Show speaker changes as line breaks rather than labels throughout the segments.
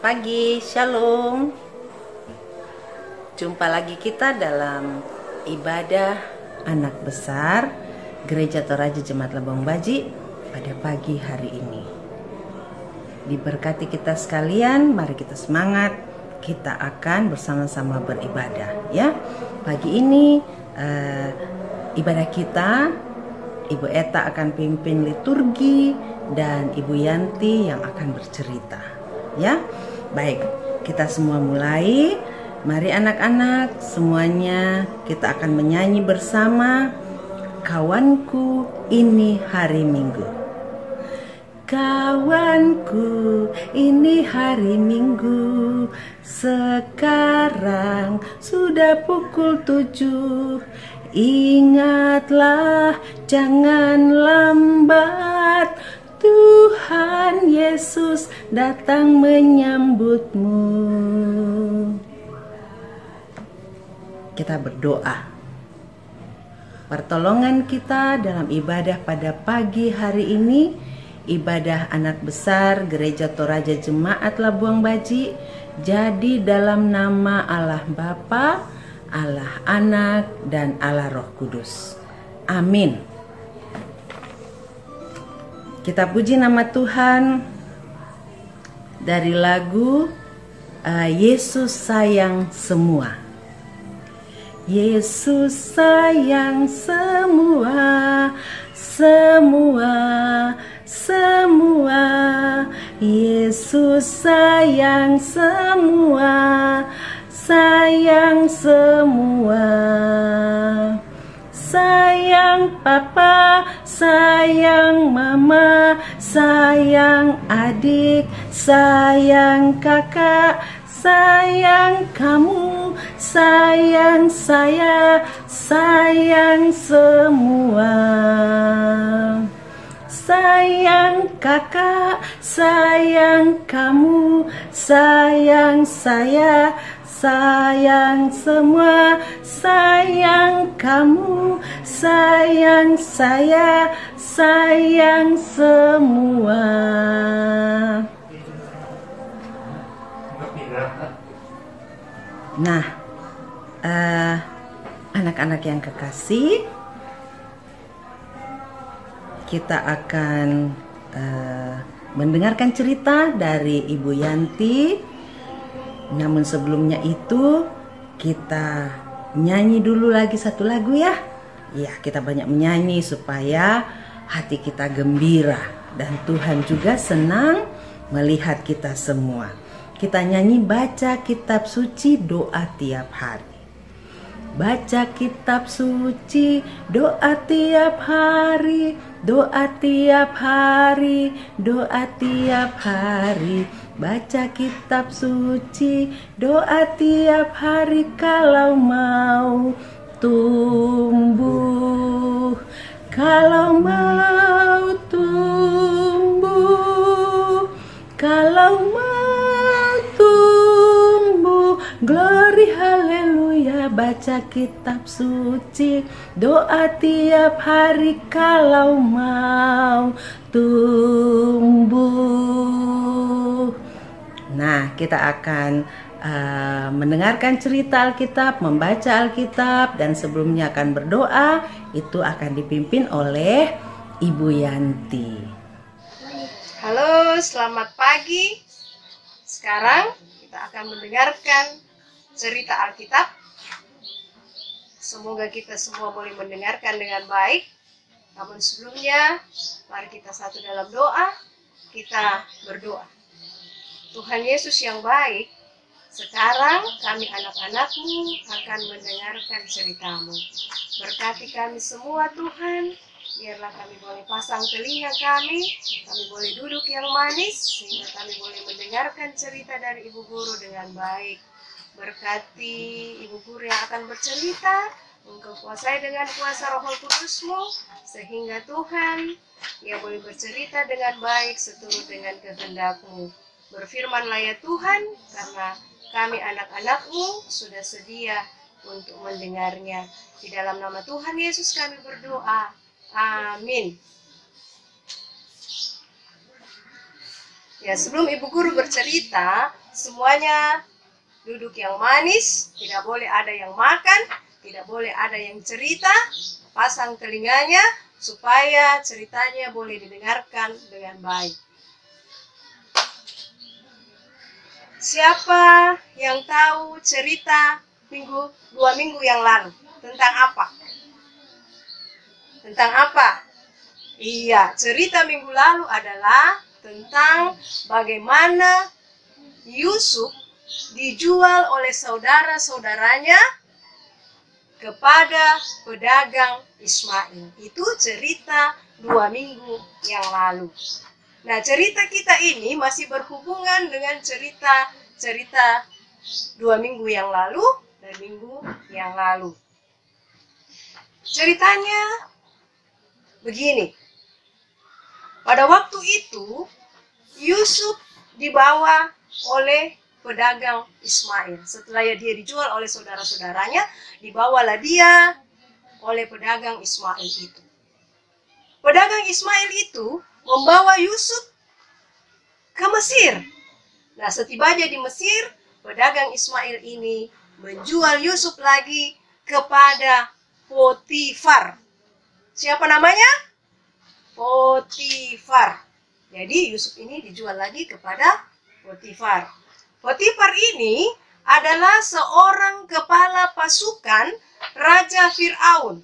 pagi, Shalom. Jumpa lagi kita dalam ibadah anak besar Gereja Toraja Jemaat Labuang Baji pada pagi hari ini. Diberkati kita sekalian, mari kita semangat. Kita akan bersama-sama beribadah ya. Pagi ini ibadah kita, Ibu Eta akan pimpin liturgi dan Ibu Yanti yang akan bercerita. Ya, baik, kita semua mulai. Mari anak-anak semuanya kita akan menyanyi bersama Kawanku Ini Hari Minggu. Kawanku ini hari Minggu, sekarang sudah pukul 7. Ingatlah jangan lambat, Tuhan Yesus datang menyambutmu. Kita berdoa. Pertolongan kita dalam ibadah pada pagi hari ini, ibadah anak besar Gereja Toraja Jemaat Labuang Baji, jadi dalam nama Allah Bapa, Allah Anak, dan Allah Roh Kudus. Amin. Kita puji nama Tuhan dari lagu Yesus Sayang Semua. Yesus sayang semua, semua, semua. Yesus sayang semua, sayang semua. Sayang papa, sayang mama, sayang adik, sayang kakak, sayang kamu, sayang saya, sayang semua. Sayang kakak, sayang kamu, sayang saya, sayang semua, sayang kamu, sayang saya, sayang semua. Nah, anak-anak yang kekasih, kita akan mendengarkan cerita dari Ibu Yanti. Namun sebelumnya itu kita nyanyi dulu lagi satu lagu ya. Ya, kita banyak menyanyi supaya hati kita gembira dan Tuhan juga senang melihat kita semua. Kita nyanyi baca kitab suci doa tiap hari. Baca kitab suci, doa tiap hari, doa tiap hari, doa tiap hari. Baca kitab suci, doa tiap hari kalau mau tumbuh. Kalau mau tumbuh, kalau mau tumbuh, glory haleluya. Baca kitab suci, doa tiap hari kalau mau tumbuh. Nah, kita akan mendengarkan cerita Alkitab, membaca Alkitab, dan sebelumnya akan berdoa. Itu akan dipimpin oleh Ibu Yanti.
Halo, selamat pagi. Sekarang kita akan mendengarkan cerita Alkitab. Semoga kita semua boleh mendengarkan dengan baik. Namun sebelumnya, mari kita satu dalam doa. Kita berdoa. Tuhan Yesus yang baik, sekarang kami anak-anak-Mu akan mendengarkan cerita-Mu. Berkati kami semua Tuhan, biarlah kami boleh pasang telinga kami boleh duduk yang manis, sehingga kami boleh mendengarkan cerita dari Ibu Guru dengan baik. Berkati Ibu Guru yang akan bercerita, Engkau kuasai dengan kuasa Roh Kudus-Mu, sehingga Tuhan, Ia boleh bercerita dengan baik seturut dengan kehendak-Mu. Berfirmanlah ya Tuhan, karena kami anak-anak-Mu sudah sedia untuk mendengarnya. Di dalam nama Tuhan Yesus kami berdoa. Amin. Ya, sebelum Ibu Guru bercerita, semuanya duduk yang manis, tidak boleh ada yang makan, tidak boleh ada yang cerita, pasang telinganya supaya ceritanya boleh didengarkan dengan baik. Siapa yang tahu cerita 2 minggu yang lalu? Tentang apa? Tentang apa? Iya, cerita minggu lalu adalah tentang bagaimana Yusuf dijual oleh saudara-saudaranya kepada pedagang Ismail. Itu cerita 2 minggu yang lalu. Nah, cerita kita ini masih berhubungan dengan cerita 2 minggu yang lalu dan minggu yang lalu. Ceritanya begini. Pada waktu itu, Yusuf dibawa oleh pedagang Ismail. Setelah dia dijual oleh saudara-saudaranya, dibawalah dia oleh pedagang Ismail itu. Pedagang Ismail itu membawa Yusuf ke Mesir. Nah, setibanya di Mesir, pedagang Ismail ini menjual Yusuf lagi kepada Potifar. Siapa namanya? Potifar. Jadi Yusuf ini dijual lagi kepada Potifar. Potifar ini adalah seorang kepala pasukan Raja Fir'aun.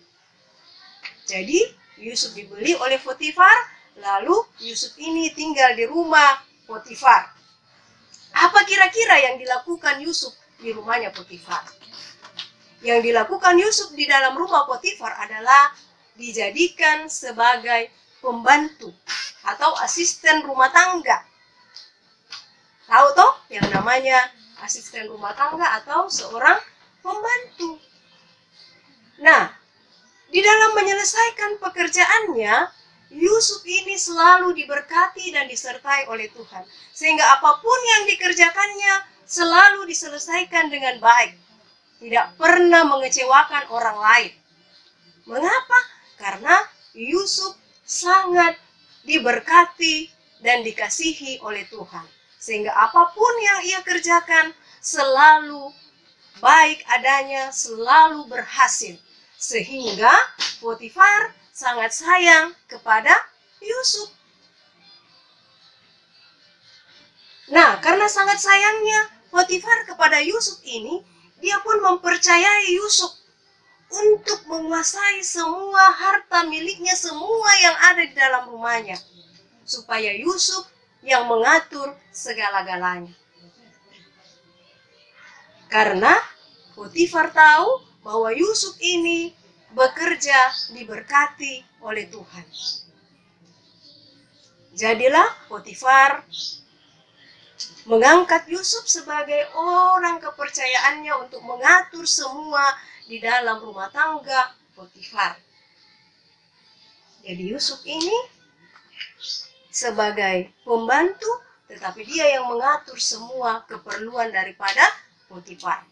Jadi Yusuf dibeli oleh Potifar, lalu Yusuf ini tinggal di rumah Potifar. Apa kira-kira yang dilakukan Yusuf di rumahnya Potifar? Yang dilakukan Yusuf di dalam rumah Potifar adalah dijadikan sebagai pembantu atau asisten rumah tangga. Tahu toh yang namanya asisten rumah tangga atau seorang pembantu. Nah, di dalam menyelesaikan pekerjaannya, Yusuf ini selalu diberkati dan disertai oleh Tuhan. Sehingga apapun yang dikerjakannya selalu diselesaikan dengan baik. Tidak pernah mengecewakan orang lain. Mengapa? Karena Yusuf sangat diberkati dan dikasihi oleh Tuhan. Sehingga apapun yang ia kerjakan selalu baik adanya, selalu berhasil. Sehingga Potifar sangat sayang kepada Yusuf. Nah, karena sangat sayangnya Potifar kepada Yusuf ini, dia pun mempercayai Yusuf untuk menguasai semua harta miliknya, semua yang ada di dalam rumahnya. Supaya Yusuf yang mengatur segala-galanya. Karena Potifar tahu bahwa Yusuf ini bekerja diberkati oleh Tuhan. Jadilah Potifar mengangkat Yusuf sebagai orang kepercayaannya untuk mengatur semua di dalam rumah tangga Potifar. Jadi Yusuf ini sebagai pembantu, tetapi dia yang mengatur semua keperluan daripada Potifar.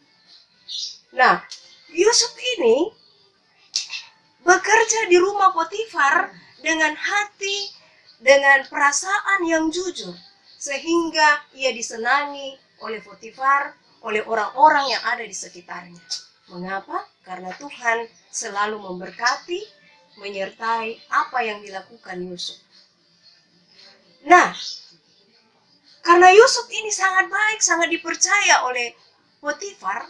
Nah, Yusuf ini bekerja di rumah Potifar dengan hati, dengan perasaan yang jujur, sehingga ia disenangi oleh Potifar, oleh orang-orang yang ada di sekitarnya. Mengapa? Karena Tuhan selalu memberkati, menyertai apa yang dilakukan Yusuf. Nah, karena Yusuf ini sangat baik, sangat dipercaya oleh Potifar,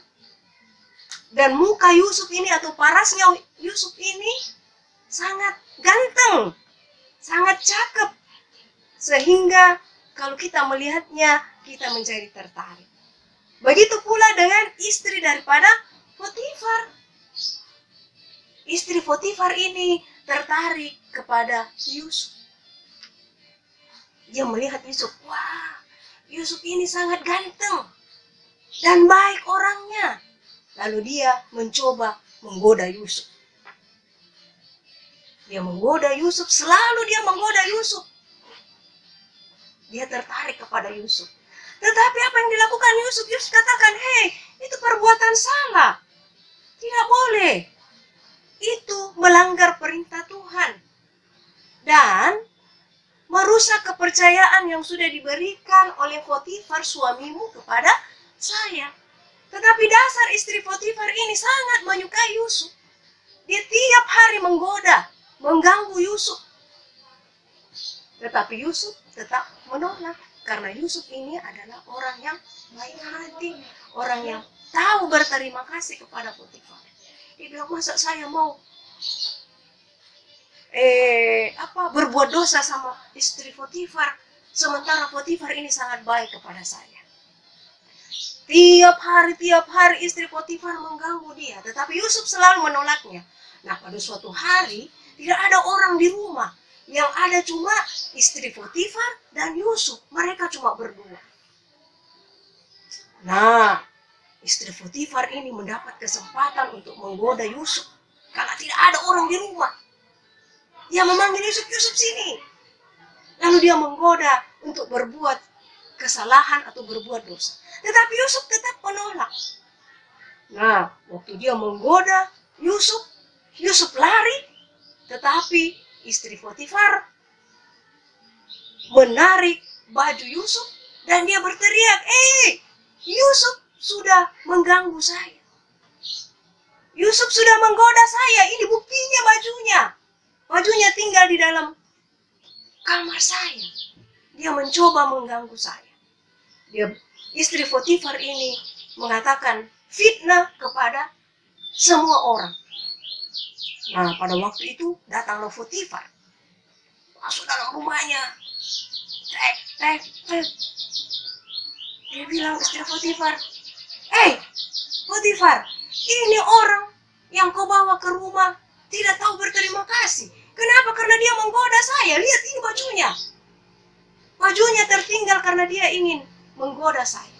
dan muka Yusuf ini atau parasnya Yusuf ini sangat ganteng, sangat cakep, sehingga kalau kita melihatnya, kita menjadi tertarik. Begitu pula dengan istri daripada Potifar. Istri Potifar ini tertarik kepada Yusuf. Dia melihat Yusuf, wah, Yusuf ini sangat ganteng dan baik orangnya. Lalu dia mencoba menggoda Yusuf. Dia menggoda Yusuf, selalu dia menggoda Yusuf. Dia tertarik kepada Yusuf. Tetapi apa yang dilakukan Yusuf? Yusuf katakan, hei, itu perbuatan salah. Tidak boleh. Itu melanggar perintah Tuhan. Dan merusak kepercayaan yang sudah diberikan oleh Potifar suamimu kepada saya. Tetapi dasar istri Potifar ini sangat menyukai Yusuf. Dia tiap hari menggoda, mengganggu Yusuf. Tetapi Yusuf tetap menolak. Karena Yusuf ini adalah orang yang baik hati. Orang yang tahu berterima kasih kepada Potifar. Dia bilang, masa saya mau berbuat dosa sama istri Potifar, sementara Potifar ini sangat baik kepada saya. Tiap hari istri Potifar mengganggu dia, tetapi Yusuf selalu menolaknya. Nah, pada suatu hari tidak ada orang di rumah, yang ada cuma istri Potifar dan Yusuf. Mereka cuma berdua. Nah, istri Potifar ini mendapat kesempatan untuk menggoda Yusuf karena tidak ada orang di rumah. Dia memanggil Yusuf, Yusuf sini. Lalu dia menggoda untuk berbuat kesalahan atau berbuat dosa. Tetapi Yusuf tetap menolak. Nah, waktu dia menggoda Yusuf, Yusuf lari. Tetapi istri Potifar menarik baju Yusuf dan dia berteriak, Yusuf sudah mengganggu saya. Yusuf sudah menggoda saya, ini buktinya bajunya. Bajunya tinggal di dalam kamar saya. Dia mencoba mengganggu saya. Istri Potifar ini mengatakan fitnah kepada semua orang. Nah, pada waktu itu datanglah Potifar. Masuk dalam rumahnya. Tek. Dia bilang istri Potifar, Potifar, ini orang yang kau bawa ke rumah tidak tahu berterima kasih. Kenapa? Karena dia menggoda saya. Lihat ini bajunya. Bajunya tertinggal karena dia ingin menggoda saya.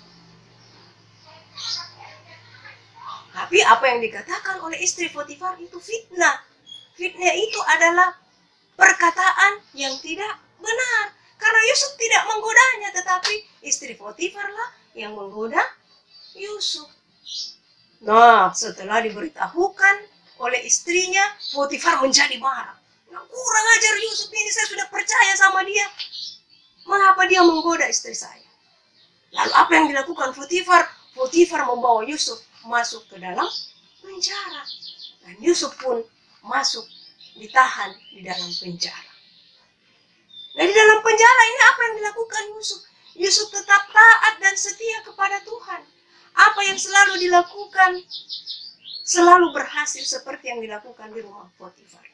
Tapi apa yang dikatakan oleh istri Potifar itu fitnah. Fitnah itu adalah perkataan yang tidak benar. Karena Yusuf tidak menggodanya, tetapi istri Potifar lah yang menggoda Yusuf. Nah, setelah diberitahukan oleh istrinya, Potifar menjadi marah. Nah, kurang ajar Yusuf ini, saya sudah percaya sama dia. Mengapa dia menggoda istri saya? Lalu apa yang dilakukan Potifar? Potifar membawa Yusuf masuk ke dalam penjara. Dan Yusuf pun masuk, ditahan di dalam penjara. Nah, di dalam penjara ini apa yang dilakukan Yusuf? Yusuf tetap taat dan setia kepada Tuhan. Apa yang selalu dilakukan selalu berhasil seperti yang dilakukan di rumah Potifar.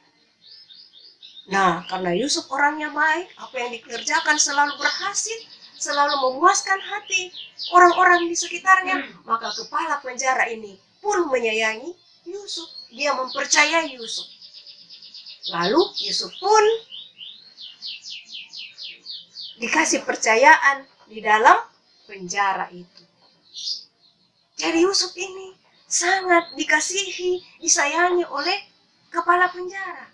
Nah, karena Yusuf orangnya baik, apa yang dikerjakan selalu berhasil, selalu memuaskan hati orang-orang di sekitarnya, maka kepala penjara ini pun menyayangi Yusuf. Dia mempercayai Yusuf. Lalu Yusuf pun dikasih percayaan di dalam penjara itu. Jadi Yusuf ini sangat dikasihi, disayangi oleh kepala penjara.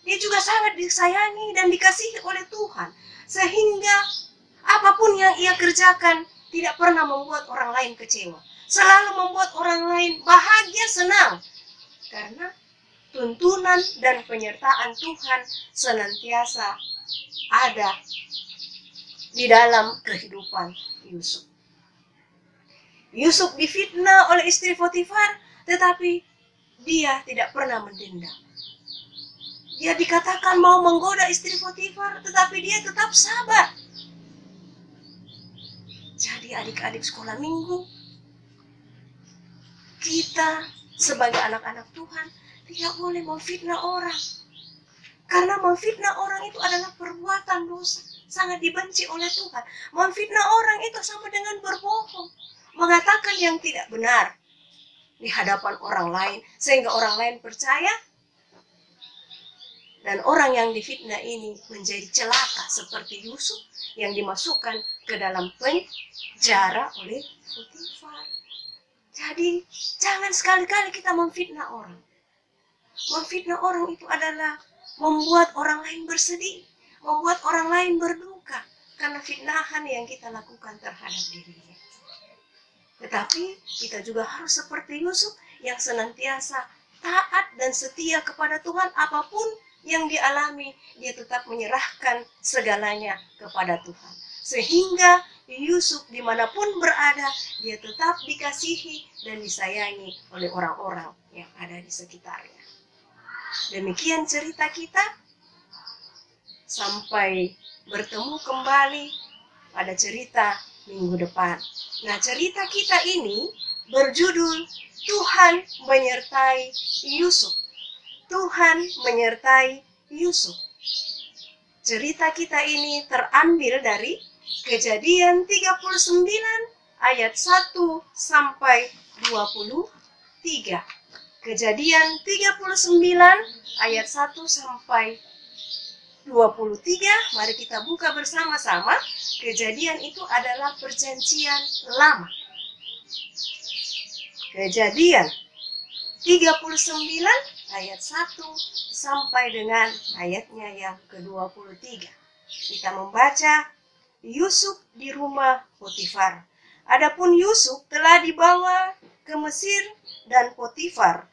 Dia juga sangat disayangi dan dikasihi oleh Tuhan. Sehingga apapun yang ia kerjakan tidak pernah membuat orang lain kecewa. Selalu membuat orang lain bahagia, senang. Karena tuntunan dan penyertaan Tuhan senantiasa ada di dalam kehidupan Yusuf. Yusuf difitnah oleh istri Potifar, tetapi dia tidak pernah mendendam. Dia dikatakan mau menggoda istri Potifar, tetapi dia tetap sabar. Jadi adik-adik sekolah minggu, kita sebagai anak-anak Tuhan tidak boleh memfitnah orang. Karena memfitnah orang itu adalah perbuatan dosa, sangat dibenci oleh Tuhan. Memfitnah orang itu sama dengan berbohong, mengatakan yang tidak benar di hadapan orang lain, sehingga orang lain percaya. Dan orang yang difitnah ini menjadi celaka seperti Yusuf yang dimasukkan ke dalam penjara oleh Potifar. Jadi jangan sekali-kali kita memfitnah orang. Memfitnah orang itu adalah membuat orang lain bersedih, membuat orang lain berduka karena fitnahan yang kita lakukan terhadap dirinya. Tetapi kita juga harus seperti Yusuf yang senantiasa taat dan setia kepada Tuhan apapun yang dialami, dia tetap menyerahkan segalanya kepada Tuhan. Sehingga Yusuf dimanapun berada, dia tetap dikasihi dan disayangi oleh orang-orang yang ada di sekitarnya. Demikian cerita kita. Sampai bertemu kembali pada cerita minggu depan. Nah, cerita kita ini berjudul Tuhan menyertai Yusuf. Tuhan menyertai Yusuf. Cerita kita ini terambil dari Kejadian 39 ayat 1 sampai 23. Kejadian 39 ayat 1 sampai 23. Mari kita buka bersama-sama. Kejadian itu adalah perjanjian lama. Kejadian 39 ayat 1 sampai dengan ayatnya yang ke-23. Kita membaca, Yusuf di rumah Potifar. Adapun Yusuf telah dibawa ke Mesir, dan Potifar,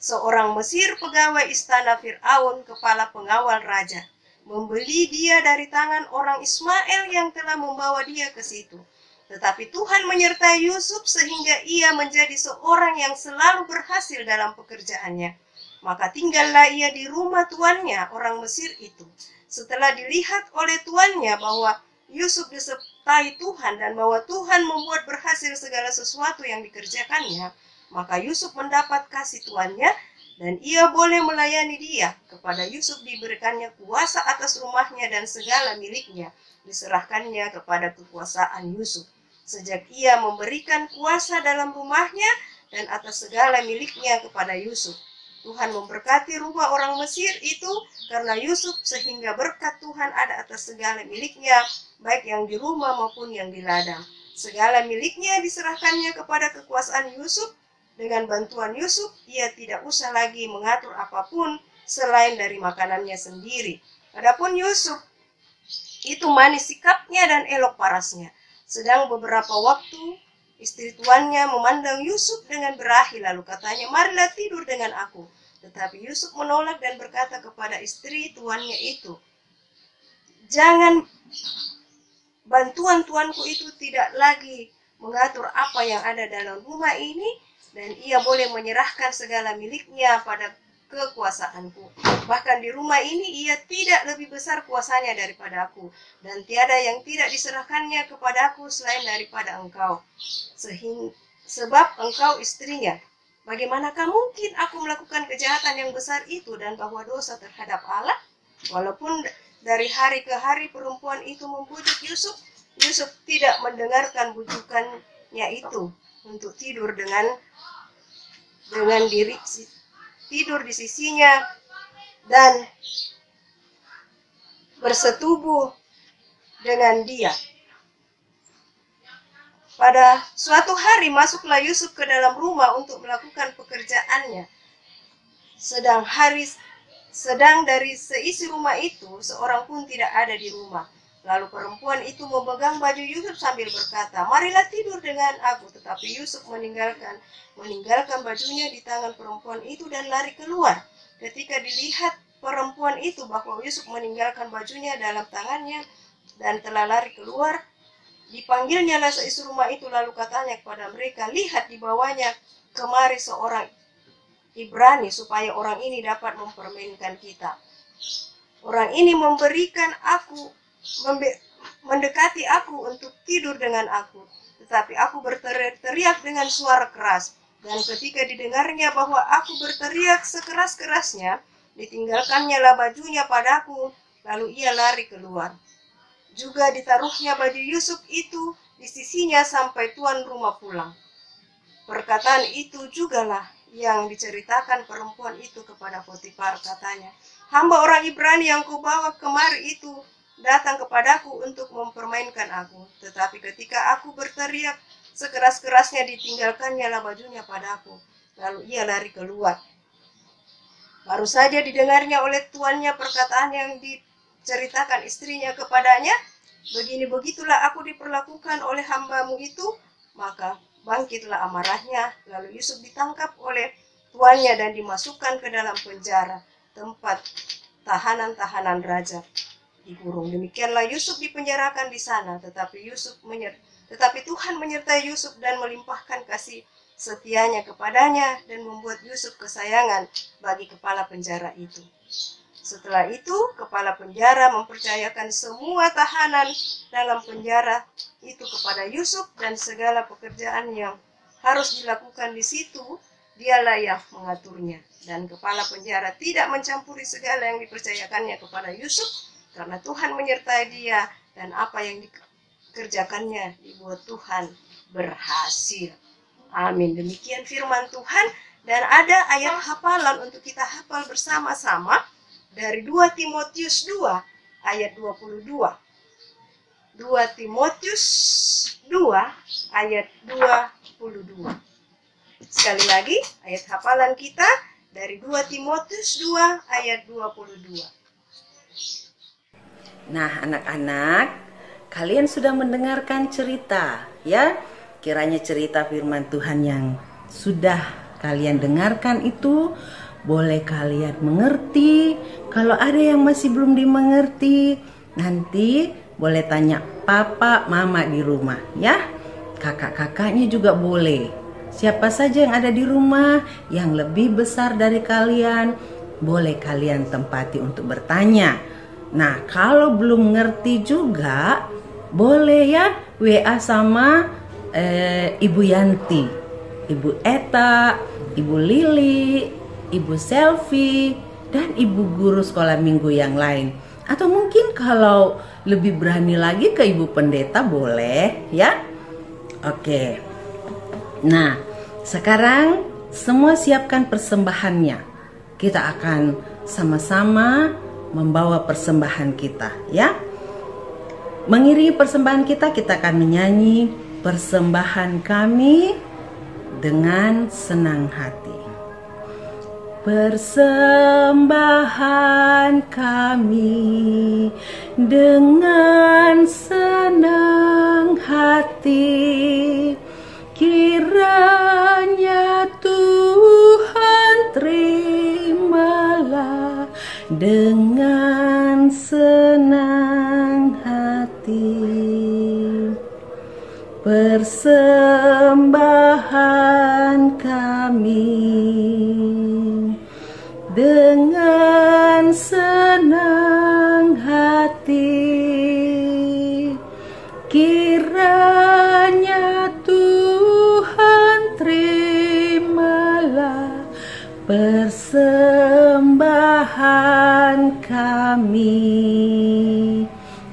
seorang Mesir pegawai istana Fir'aun, kepala pengawal raja, membeli dia dari tangan orang Ismail yang telah membawa dia ke situ. Tetapi Tuhan menyertai Yusuf sehingga ia menjadi seorang yang selalu berhasil dalam pekerjaannya. Maka tinggallah ia di rumah tuannya, orang Mesir itu. Setelah dilihat oleh tuannya bahwa Yusuf disertai Tuhan dan bahwa Tuhan membuat berhasil segala sesuatu yang dikerjakannya, maka Yusuf mendapat kasih tuannya dan ia boleh melayani dia. Kepada Yusuf diberikannya kuasa atas rumahnya dan segala miliknya diserahkannya kepada kekuasaan Yusuf. Sejak ia memberikan kuasa dalam rumahnya dan atas segala miliknya kepada Yusuf, Tuhan memberkati rumah orang Mesir itu karena Yusuf, sehingga berkat Tuhan ada atas segala miliknya, baik yang di rumah maupun yang di ladang. Segala miliknya diserahkannya kepada kekuasaan Yusuf. Dengan bantuan Yusuf, ia tidak usah lagi mengatur apapun selain dari makanannya sendiri. Adapun Yusuf itu manis sikapnya dan elok parasnya. Sedang beberapa waktu istri tuannya memandang Yusuf dengan berahi, lalu katanya, marilah tidur dengan aku. Tetapi Yusuf menolak dan berkata kepada istri tuannya itu, jangan, bantuan tuanku itu tidak lagi mengatur apa yang ada dalam rumah ini, dan ia boleh menyerahkan segala miliknya pada kekuasaanku. Bahkan di rumah ini ia tidak lebih besar kuasanya daripada aku, dan tiada yang tidak diserahkannya kepadaku selain daripada engkau, sebab engkau istrinya. Bagaimanakah mungkin aku melakukan kejahatan yang besar itu dan bahwa dosa terhadap Allah? Walaupun dari hari ke hari perempuan itu membujuk Yusuf, Yusuf tidak mendengarkan bujukannya itu untuk tidur dengan diri, tidur di sisinya dan bersetubuh dengan dia. Pada suatu hari masuklah Yusuf ke dalam rumah untuk melakukan pekerjaannya. Sedang dari seisi rumah itu seorang pun tidak ada di rumah. Lalu perempuan itu memegang baju Yusuf sambil berkata, marilah tidur dengan aku. Tetapi Yusuf meninggalkan bajunya di tangan perempuan itu dan lari keluar. Ketika dilihat perempuan itu bahwa Yusuf meninggalkan bajunya dalam tangannya dan telah lari keluar, dipanggilnyalah seisi rumah itu, lalu katanya kepada mereka, lihat, dibawanya kemari seorang Ibrani supaya orang ini dapat mempermainkan kita. Orang ini mendekati aku untuk tidur dengan aku, tetapi aku berteriak dengan suara keras. Dan ketika didengarnya bahwa aku berteriak sekeras-kerasnya, ditinggalkannya lah bajunya padaku, lalu ia lari keluar. Juga ditaruhnya baju Yusuf itu di sisinya sampai tuan rumah pulang. Perkataan itu jugalah yang diceritakan perempuan itu kepada Potifar, katanya, hamba orang Ibrani yang kau bawa kemari itu datang kepadaku untuk mempermainkan aku. Tetapi ketika aku berteriak sekeras-kerasnya, ditinggalkannya lah bajunya padaku, lalu ia lari keluar. Baru saja didengarnya oleh tuannya perkataan yang diceritakan istrinya kepadanya, begitulah aku diperlakukan oleh hambamu itu. Maka bangkitlah amarahnya, lalu Yusuf ditangkap oleh tuannya dan dimasukkan ke dalam penjara, tempat tahanan-tahanan raja dikurung. Demikianlah Yusuf dipenjarakan di sana, tetapi Tuhan menyertai Yusuf dan melimpahkan kasih setianya kepadanya dan membuat Yusuf kesayangan bagi kepala penjara itu. Setelah itu, kepala penjara mempercayakan semua tahanan dalam penjara itu kepada Yusuf, dan segala pekerjaan yang harus dilakukan di situ, dialah yang mengaturnya. Dan kepala penjara tidak mencampuri segala yang dipercayakannya kepada Yusuf, karena Tuhan menyertai dia, dan apa yang dikerjakannya dibuat Tuhan berhasil. Amin. Demikian firman Tuhan, dan ada ayat hafalan untuk kita hafal bersama-sama dari 2 Timotius 2 ayat 22. 2 Timotius 2 ayat 22. Sekali lagi, ayat hafalan kita dari 2 Timotius 2 ayat 22.
Nah, anak-anak, kalian sudah mendengarkan cerita, ya? Kiranya cerita firman Tuhan yang sudah kalian dengarkan itu boleh kalian mengerti. Kalau ada yang masih belum dimengerti, nanti boleh tanya papa, mama di rumah, ya. Kakak-kakaknya juga boleh. Siapa saja yang ada di rumah yang lebih besar dari kalian, boleh kalian tempati untuk bertanya. Nah, kalau belum ngerti juga, boleh ya WA sama Ibu Yanti, Ibu Eta, Ibu Lili, Ibu Selvi, dan Ibu Guru sekolah minggu yang lain. Atau mungkin kalau lebih berani lagi ke Ibu Pendeta boleh ya. Oke. Nah, sekarang semua siapkan persembahannya. Kita akan sama-sama membawa persembahan kita ya. Mengiringi persembahan kita akan menyanyi persembahan kami dengan senang hati. Persembahan kami dengan senang hati, kiranya Tuhan terimalah dengan senang hati. Persembahan kami dengan senang hati, kiranya Tuhan terimalah persembahan kami.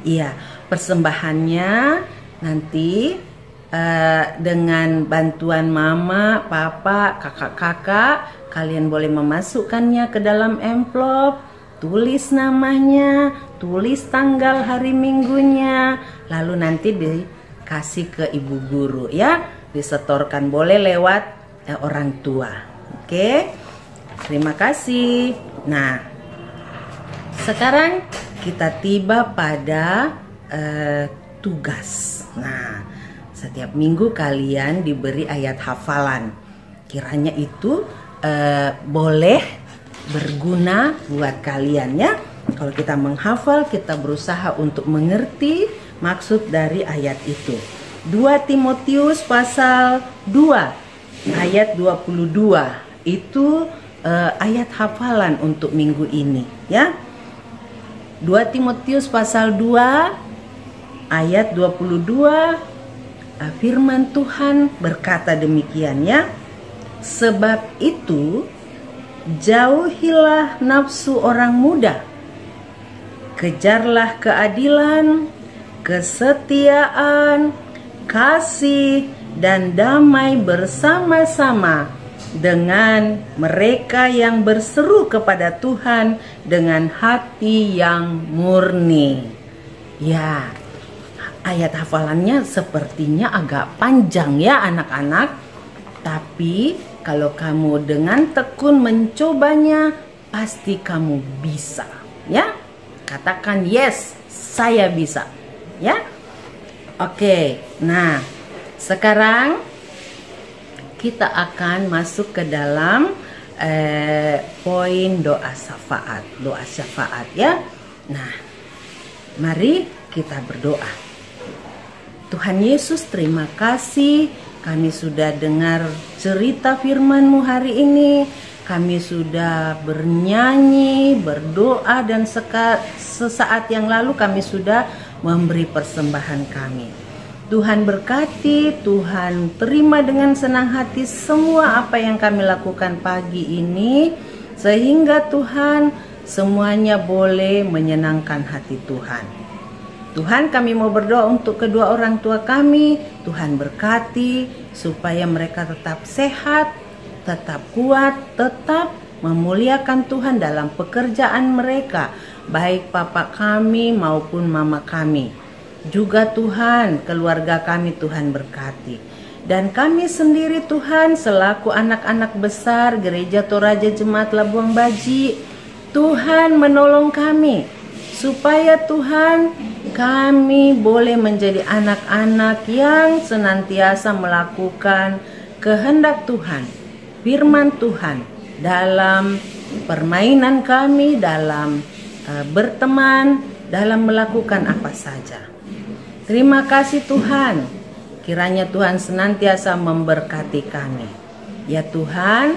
Iya, persembahannya nanti dengan bantuan mama, papa, kakak-kakak, kalian boleh memasukkannya ke dalam amplop, tulis namanya, tulis tanggal hari minggunya, lalu nanti dikasih ke ibu guru ya, disetorkan, boleh lewat orang tua. Oke, terima kasih. Nah, sekarang kita tiba pada tugas. Nah, setiap minggu kalian diberi ayat hafalan. Kiranya itu boleh berguna buat kalian ya. Kalau kita menghafal, kita berusaha untuk mengerti maksud dari ayat itu. 2 Timotius pasal 2 ayat 22 itu ayat hafalan untuk minggu ini ya. 2 Timotius pasal 2 ayat 22, firman Tuhan berkata demikian ya. Sebab itu jauhilah nafsu orang muda, kejarlah keadilan, kesetiaan, kasih, dan damai bersama-sama dengan mereka yang berseru kepada Tuhan dengan hati yang murni. Ya, ayat hafalannya sepertinya agak panjang ya anak-anak. Tapi kalau kamu dengan tekun mencobanya, pasti kamu bisa ya. Katakan yes, saya bisa ya. Oke, nah sekarang kita akan masuk ke dalam poin doa syafaat ya. Nah, mari kita berdoa. Tuhan Yesus, terima kasih kami sudah dengar cerita firman-Mu hari ini. Kami sudah bernyanyi, berdoa, dan sesaat yang lalu kami sudah memberi persembahan kami. Tuhan berkati, Tuhan terima dengan senang hati semua apa yang kami lakukan pagi ini, sehingga Tuhan semuanya boleh menyenangkan hati Tuhan. Tuhan, kami mau berdoa untuk kedua orang tua kami. Tuhan berkati supaya mereka tetap sehat, tetap kuat, tetap memuliakan Tuhan dalam pekerjaan mereka, baik papa kami maupun mama kami. Juga Tuhan, keluarga kami Tuhan berkati. Dan kami sendiri Tuhan, selaku anak-anak besar Gereja Toraja Jemaat Labuang Baji, Tuhan menolong kami supaya Tuhan kami boleh menjadi anak-anak yang senantiasa melakukan kehendak Tuhan, firman Tuhan dalam permainan kami, dalam berteman, dalam melakukan apa saja. Terima kasih Tuhan, kiranya Tuhan senantiasa memberkati kami. Ya Tuhan,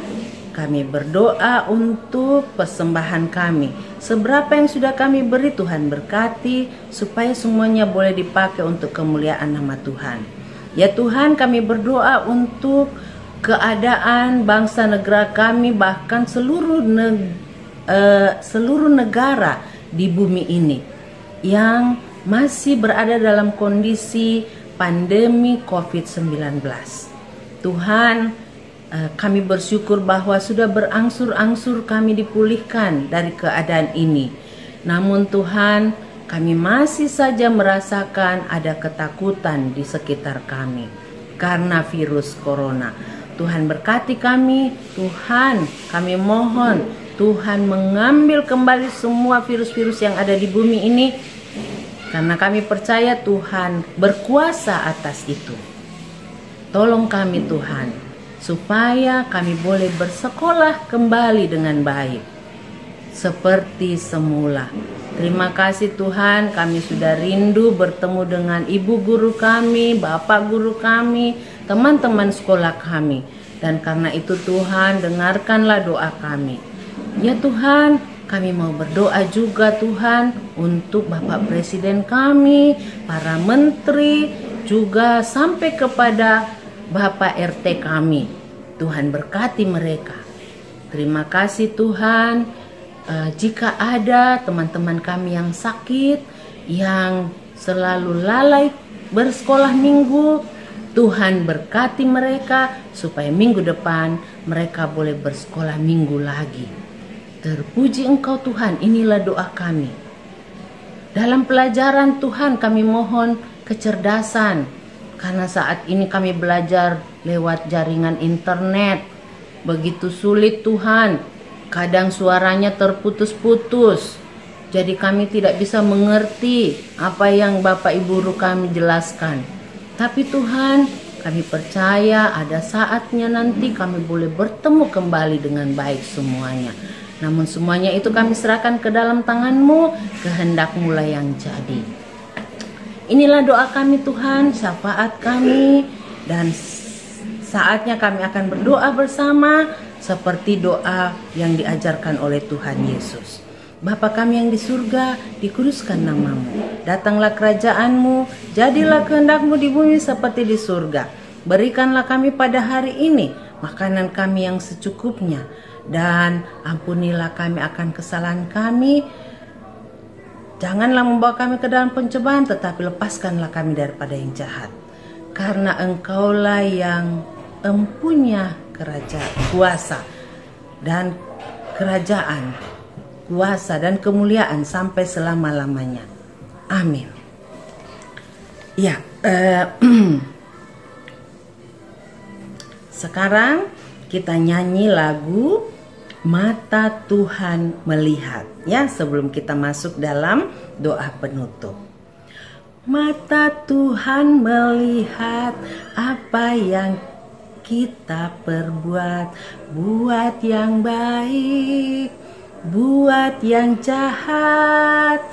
kami berdoa untuk persembahan kami. Seberapa yang sudah kami beri, Tuhan berkati supaya semuanya boleh dipakai untuk kemuliaan nama Tuhan. Ya Tuhan, kami berdoa untuk keadaan bangsa negara kami, bahkan seluruh negara di bumi ini yang masih berada dalam kondisi pandemi COVID-19. Tuhan, kami bersyukur bahwa sudah berangsur-angsur kami dipulihkan dari keadaan ini. Namun Tuhan, kami masih saja merasakan ada ketakutan di sekitar kami karena virus corona. Tuhan berkati kami, Tuhan kami mohon, Tuhan mengambil kembali semua virus-virus yang ada di bumi ini, karena kami percaya Tuhan berkuasa atas itu. Tolong kami Tuhan, supaya kami boleh bersekolah kembali dengan baik seperti semula. Terima kasih Tuhan, kami sudah rindu bertemu dengan ibu guru kami, bapak guru kami, teman-teman sekolah kami. Dan karena itu Tuhan, dengarkanlah doa kami. Ya Tuhan, kami mau berdoa juga Tuhan untuk Bapak Presiden kami, para menteri, juga sampai kepada Bapak RT kami. Tuhan berkati mereka. Terima kasih Tuhan. Jika ada teman-teman kami yang sakit, yang selalu lalai bersekolah minggu, Tuhan berkati mereka supaya minggu depan mereka boleh bersekolah minggu lagi. Terpuji Engkau Tuhan, inilah doa kami. Dalam pelajaran Tuhan kami mohon kecerdasan, karena saat ini kami belajar lewat jaringan internet. Begitu sulit Tuhan, kadang suaranya terputus-putus. Jadi kami tidak bisa mengerti apa yang Bapak Ibu guru kami jelaskan. Tapi Tuhan, kami percaya ada saatnya nanti kami boleh bertemu kembali dengan baik semuanya. Namun semuanya itu kami serahkan ke dalam tangan-Mu, kehendak-Mu lah yang jadi. Inilah doa kami Tuhan, syafaat kami, dan saatnya kami akan berdoa bersama seperti doa yang diajarkan oleh Tuhan Yesus. Bapa kami yang di surga, dikuduskan nama-Mu. Datanglah kerajaan-Mu, jadilah kehendak-Mu di bumi seperti di surga. Berikanlah kami pada hari ini makanan kami yang secukupnya, dan ampunilah kami akan kesalahan kami. Janganlah membawa kami ke dalam pencobaan, tetapi lepaskanlah kami daripada yang jahat. Karena Engkaulah yang empunya kuasa dan kerajaan, kuasa dan kemuliaan sampai selama-lamanya. Amin. Ya, sekarang kita nyanyi lagu Mata Tuhan Melihat, ya, sebelum kita masuk dalam doa penutup. Mata Tuhan melihat apa yang kita perbuat, buat yang baik, buat yang jahat.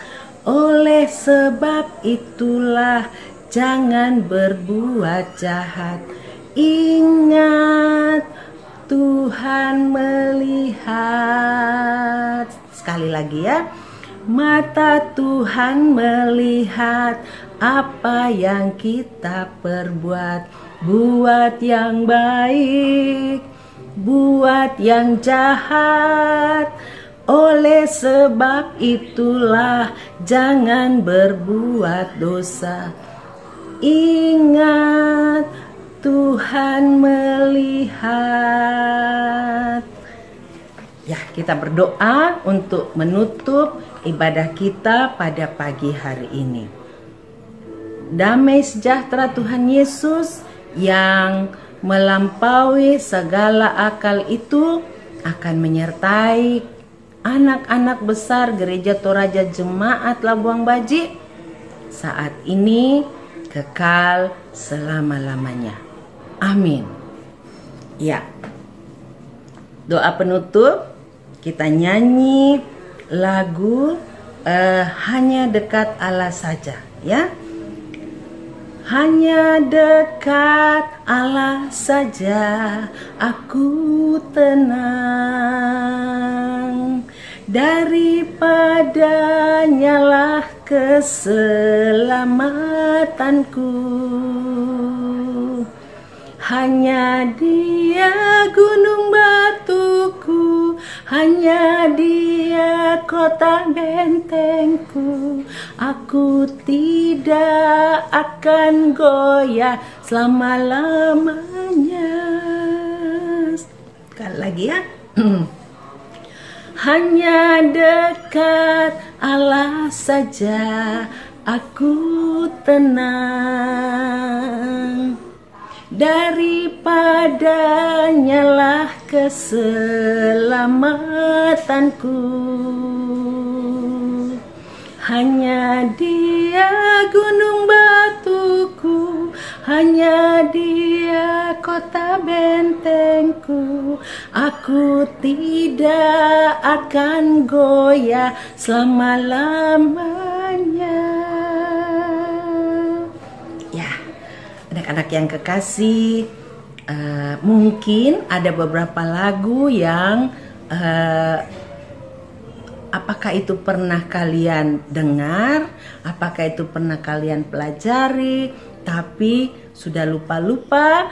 Oleh sebab itulah jangan berbuat jahat. Ingat, Tuhan melihat. Sekali lagi ya. Mata Tuhan melihat apa yang kita perbuat, buat yang baik, buat yang jahat. Oleh sebab itulah jangan berbuat dosa. Ingat, Tuhan melihat. Ya, kita berdoa untuk menutup ibadah kita pada pagi hari ini. Damai sejahtera Tuhan Yesus yang melampaui segala akal itu akan menyertai anak-anak besar Gereja Toraja Jemaat Labuang Baji saat ini kekal selama-lamanya. Amin. Ya. Doa penutup, kita nyanyi lagu Hanya Dekat Allah Saja, ya. Hanya dekat Allah saja aku tenang, daripadanya lah keselamatanku. Hanya Dia gunung batuku, hanya Dia kota bentengku. Aku tidak akan goyah selama-lamanya. Sekali lagi ya. Hanya dekat Allah saja aku tenang, daripadanya lah keselamatanku. Hanya Dia gunung batuku, hanya Dia kota bentengku. Aku tidak akan goyah selama-lamanya. Ya, anak-anak yang kekasih, mungkin ada beberapa lagu yang apakah itu pernah kalian dengar, apakah itu pernah kalian pelajari, tapi sudah lupa-lupa.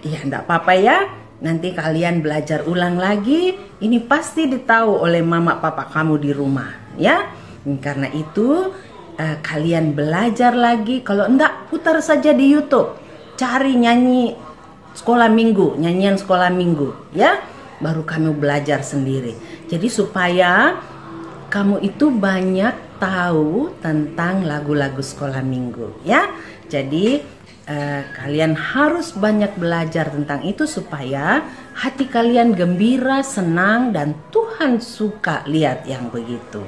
Ya enggak apa-apa ya, nanti kalian belajar ulang lagi. Ini pasti ditahu oleh mama papa kamu di rumah ya. Karena itu kalian belajar lagi. Kalau enggak, putar saja di YouTube, cari nyanyi sekolah minggu, nyanyian sekolah minggu ya. Baru kamu belajar sendiri. Jadi supaya kamu itu banyak tahu tentang lagu-lagu sekolah minggu ya. Jadi kalian harus banyak belajar tentang itu supaya hati kalian gembira, senang, dan Tuhan suka lihat yang begitu.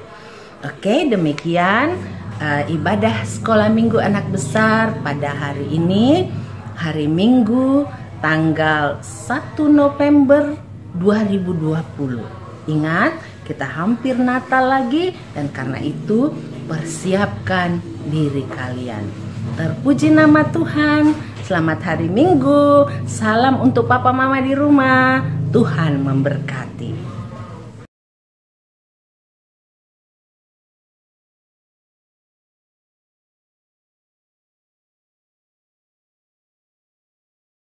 Oke, demikian ibadah sekolah minggu anak besar pada hari ini, hari Minggu tanggal 1 November 2020. Ingat, kita hampir Natal lagi, dan karena itu persiapkan diri kalian. Terpuji nama Tuhan. Selamat hari Minggu. Salam untuk papa mama di rumah. Tuhan memberkati.